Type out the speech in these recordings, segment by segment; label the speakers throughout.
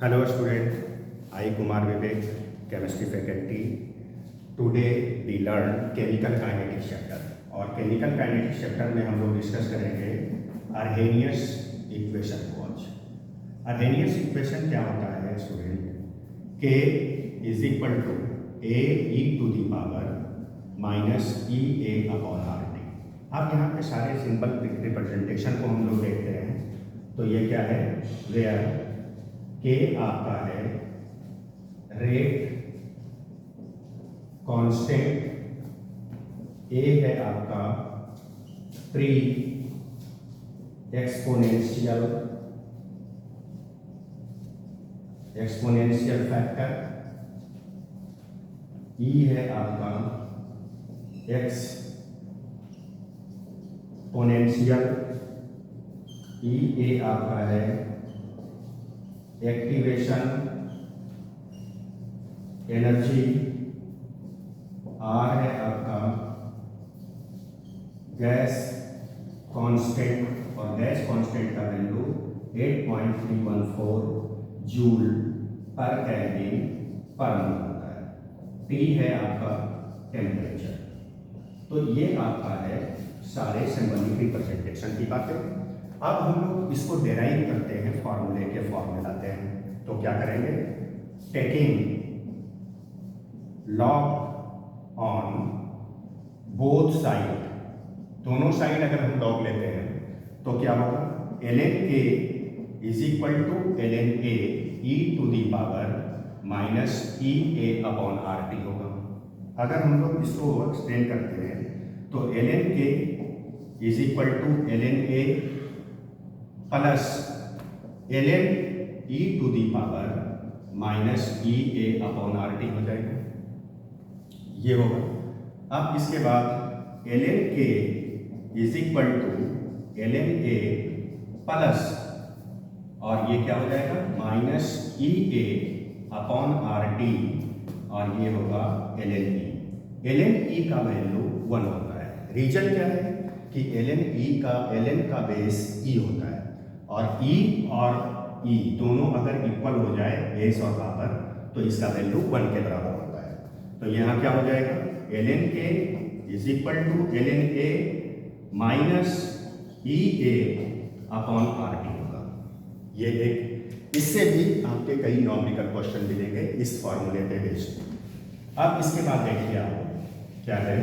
Speaker 1: Hello student, I Kumar Vivek, chemistry faculty. Today we learn chemical kinetics chapter और chemical kinetics chapter में हम लोग discuss करेंगे अर्हेनियस equation को आज। अर्हेनियस इक्वेशन क्या होता है student? K is equal to A E to the power minus E A upon R T. अब यहाँ पे सारे सिंपल रिप्रेजेंटेशन को हम लोग देखते हैं तो ये क्या है, वेयर के आपका है रेट कांस्टेंट, ए है आपका प्री एक्सपोनेंशियल फैक्टर, ई है आपका एक्सपोनेंशियल, ई ए आपका है एक्टिवेशन एनर्जी, आर है आपका गैस कांस्टेंट और गैस कांस्टेंट का वैल्यू 8.314 जूल पर केल्विन पर मोल होता है। टी है आपका टेम्परेचर। तो ये आपका है सारे सिंबॉलिक रिप्रेजेंटेशन की बातें। अब हम लोग इसको डेराइव करते हैं, फॉर्मूले के फॉर्म में लाते हैं। तो क्या करेंगे? Taking log on both side, दोनों साइड अगर हम लॉग लेते हैं तो क्या होगा? ln k is equal to ln a e to the power minus E A upon R T होगा। अगर हम लोग इसको एक्सटेंड करते हैं तो ln k is equal to ln a plus ln e to the power minus E A upon R T हो जाएगा, ये होगा। अब इसके बाद ln k is equal to ln a plus और ये क्या हो जाएगा? Minus E A upon R T और ये होगा ln e। ln e का वैल्यू 1 होता है। रीजन क्या है कि ln का बेस e होता है और e और e दोनों अगर इक्वल हो जाए बेस और पावर तो इसका वैल्यू 1 के बराबर होता है। तो यहाँ क्या हो जाएगा? ln k is equal to ln a minus E A upon R T होगा। ये एक, इससे भी आपके कई न्यूमेरिकल क्वेश्चन मिलेंगे इस फॉर्मूले पे बेस्ड। अब इसके बाद देखिए आप क्या है,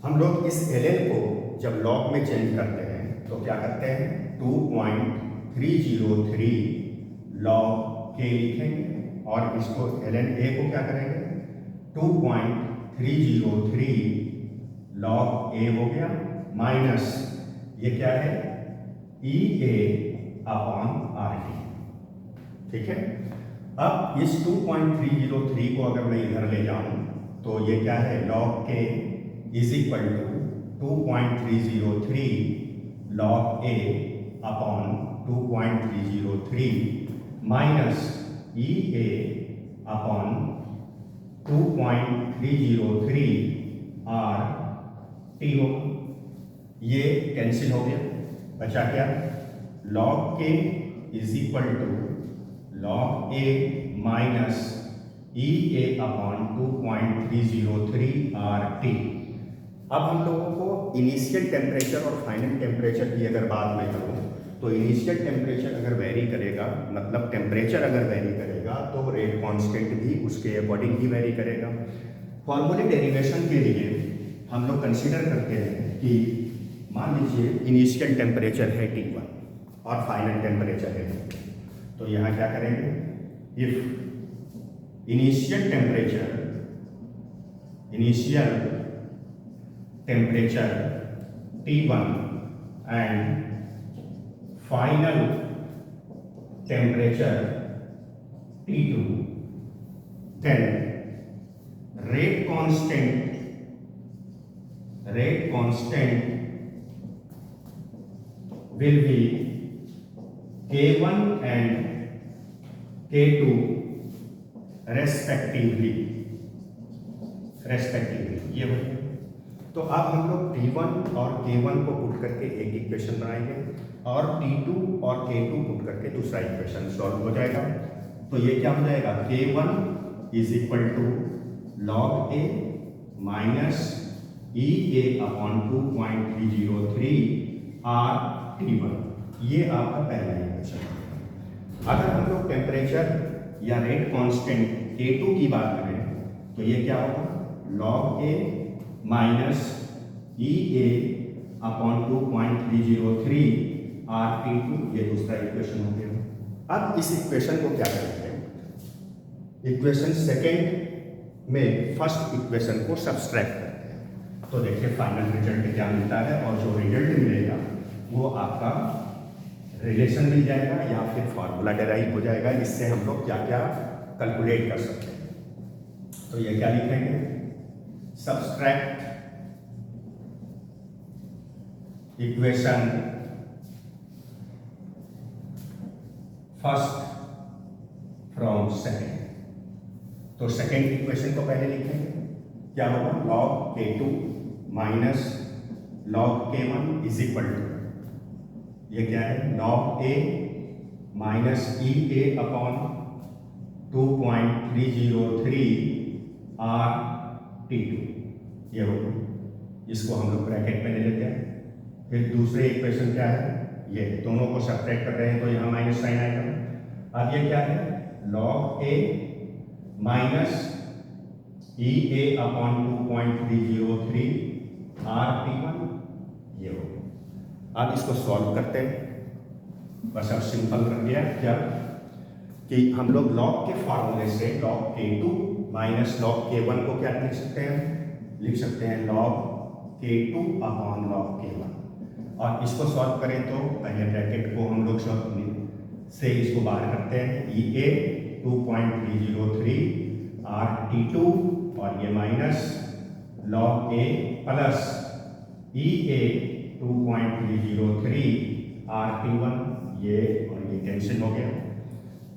Speaker 1: हम लोग इस ln को जब लॉग में चेंज करते हैं तो क्या करते हैं? 2.303 लॉग के लिखेंगे और इसको ln a को क्या करेंगे? 2.303 लॉग a हो गया माइनस ये क्या है? ई ए अपॉन आर टी। ठीक है। अब इस 2.303 को अगर मैं इधर ले जाऊं तो ये क्या है? Log K is equal to 2.303 log A upon 2.303 minus E A upon 2.303 R T हो। ये कैंसिल हो गया, बचा क्या? Log K is equal to log A minus E A upon 2.303 R T. अब हम लोगों को इनिशियल टेम्परेचर और फाइनल टेम्परेचर की अगर बात मैं करूँ तो इनिशियल टेम्परेचर अगर वेरी करेगा, मतलब टेम्परेचर अगर वेरी करेगा तो रेट कांस्टेंट भी उसके अकॉर्डिंग ही वेरी करेगा। फॉर्मूले डेरिवेशन के लिए हम लोग कंसीडर करते हैं कि मान लीजिए इनिशियल टेम्परेचर है T1 और फाइनल टेम्परेचर है T2। तो यहाँ क्या करेंगे? If initial temperature T1 and final temperature T2, then rate constant will be K1 and K2 respectively। ये हो गया। तो अब हम लोग T1 और K1 को पुट करके एक इक्वेशन बनाएंगे और T2 और K2 पुट करके दूसरा इक्वेशन सॉल्व हो जाएगा। तो ये क्या हो जाएगा, K1 is equal to log A minus E A upon 2.303 R T1, ये आपका पहला इक्वेशन है। अगर हम लोग टेम्परेचर या रेट कांस्टेंट K2 की बात करें तो ये क्या होगा, log A minus E A upon 2.303 R T2, ये दूसरा इक्वेशन हो गया। अब इस इक्वेशन को क्या करते हैं, इक्वेशन सेकेंड में फर्स्ट इक्वेशन को सब्सट्रैक्ट करते हैं। तो देखिए फाइनल रिजल्ट क्या मिलता है, और जो रिजल्ट मिलेगा वो आपका रिलेशन मिल जाएगा या फिर फॉर्मूला डेराइव हो जाएगा। इससे हम लोग क्या क्या कैलकुलेट कर सकते हैं। तो ये क्या लिखेंगे, subtract equation first from second. तो सेकेंड इक्वेशन को पहले लिखेंगे, क्या होगा, log K2 minus log K1 is equal to, ये क्या है, log A minus E A upon 2.303 R T2, ये होगा। इसको हम लोग ब्रैकेट में ले लेते हैं। फिर दूसरे इक्वेशन क्या है, ये दोनों को सब्ट्रैक्ट कर रहे हैं तो यहाँ माइनस साइन आएगा। अब ये क्या है, log A minus E A upon 2.303 R T1, ये होगा। अब इसको सॉल्व करते हैं। बस अब सिंपल कर दिया क्या कि हम लोग लॉग के फॉर्मूले से log K2 minus log K1 को क्या लिख सकते हैं, लिख सकते हैं log K2 upon log K1। और इसको सॉल्व करें तो पहले ब्रैकेट को हम लोग से इसको बाहर करते हैं, ई ए 2.303 आर T2 और ये minus log A plus E A 2.303 R T1, ये और ये कैंसिल हो गया।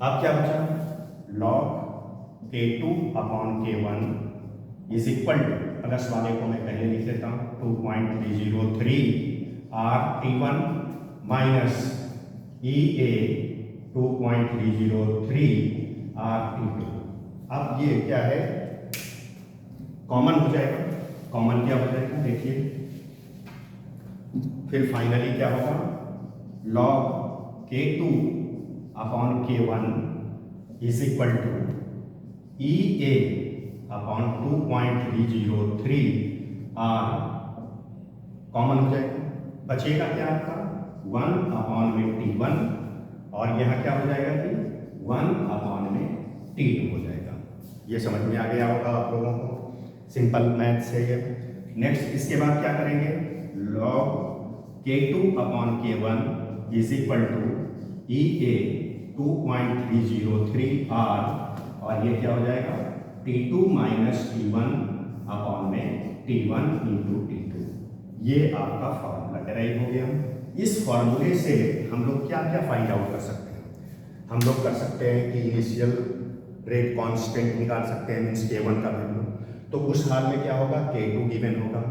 Speaker 1: अब क्या बचा, log K2 upon K1 is equal to, plus वाले को मैं पहले लिख देता हूँ, 2.303 R T1 minus E A 2.303 R T2। अब ये क्या है, कॉमन हो जाएगा। कॉमन क्या हो जाएगा, देखिए फिर फाइनली क्या होगा, log K2 upon K1 is equal to E A upon 2.303 R, common हो जाएगा। बचेगा क्या आपका, 1 अपॉन में T1 और यहाँ क्या हो जाएगा कि 1 अपॉन में T2 हो जाएगा। ये समझ में आ गया होगा आप लोगों को, सिंपल मैथ से ये। नेक्स्ट इसके बाद क्या करेंगे, log K2 upon K1 is equal to E A 2.303 R, और ये क्या हो जाएगा, T2 माइनस T1 अपॉन में T1 इंटू T2। ये आपका फॉर्मूला डेराइव हो गया। इस फॉर्मूले से हम लोग क्या क्या फाइंड आउट कर सकते हैं, हम लोग कर सकते हैं कि इनिशियल रेट कांस्टेंट निकाल सकते हैं, मीन्स K1 का वैल्यू। तो उस हाल में क्या होगा, K2 गिवन होगा,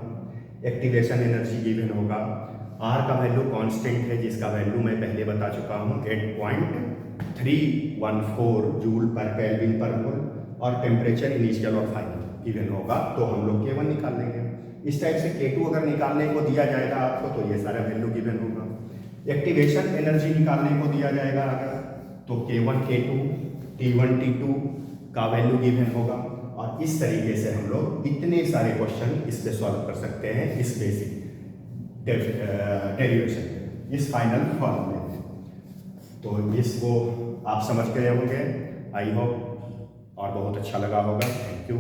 Speaker 1: एक्टिवेशन एनर्जी गिवन होगा, R का वैल्यू कांस्टेंट है जिसका वैल्यू मैं पहले बता चुका हूँ 8.314 जूल पर केल्विन पर मोल, और टेम्परेचर इनिशियल और फाइनल गिवन होगा। तो हम लोग K1 निकाल लेंगे। इस टाइप से K2 अगर निकालने को दिया जाएगा आपको तो ये सारा वैल्यू गिवन होगा। एक्टिवेशन एनर्जी निकालने को दिया जाएगा अगर, तो K1 K2 T1 T2 का वैल्यू गिवन होगा। और इस तरीके से हम लोग इतने सारे क्वेश्चन इस पे सॉल्व कर सकते हैं, इस बेसिक डेरिवेशन, इस फाइनल फॉर्मूले में। तो इसको आप समझ गए होंगे, आई होप, और बहुत अच्छा लगा होगा। Thank you.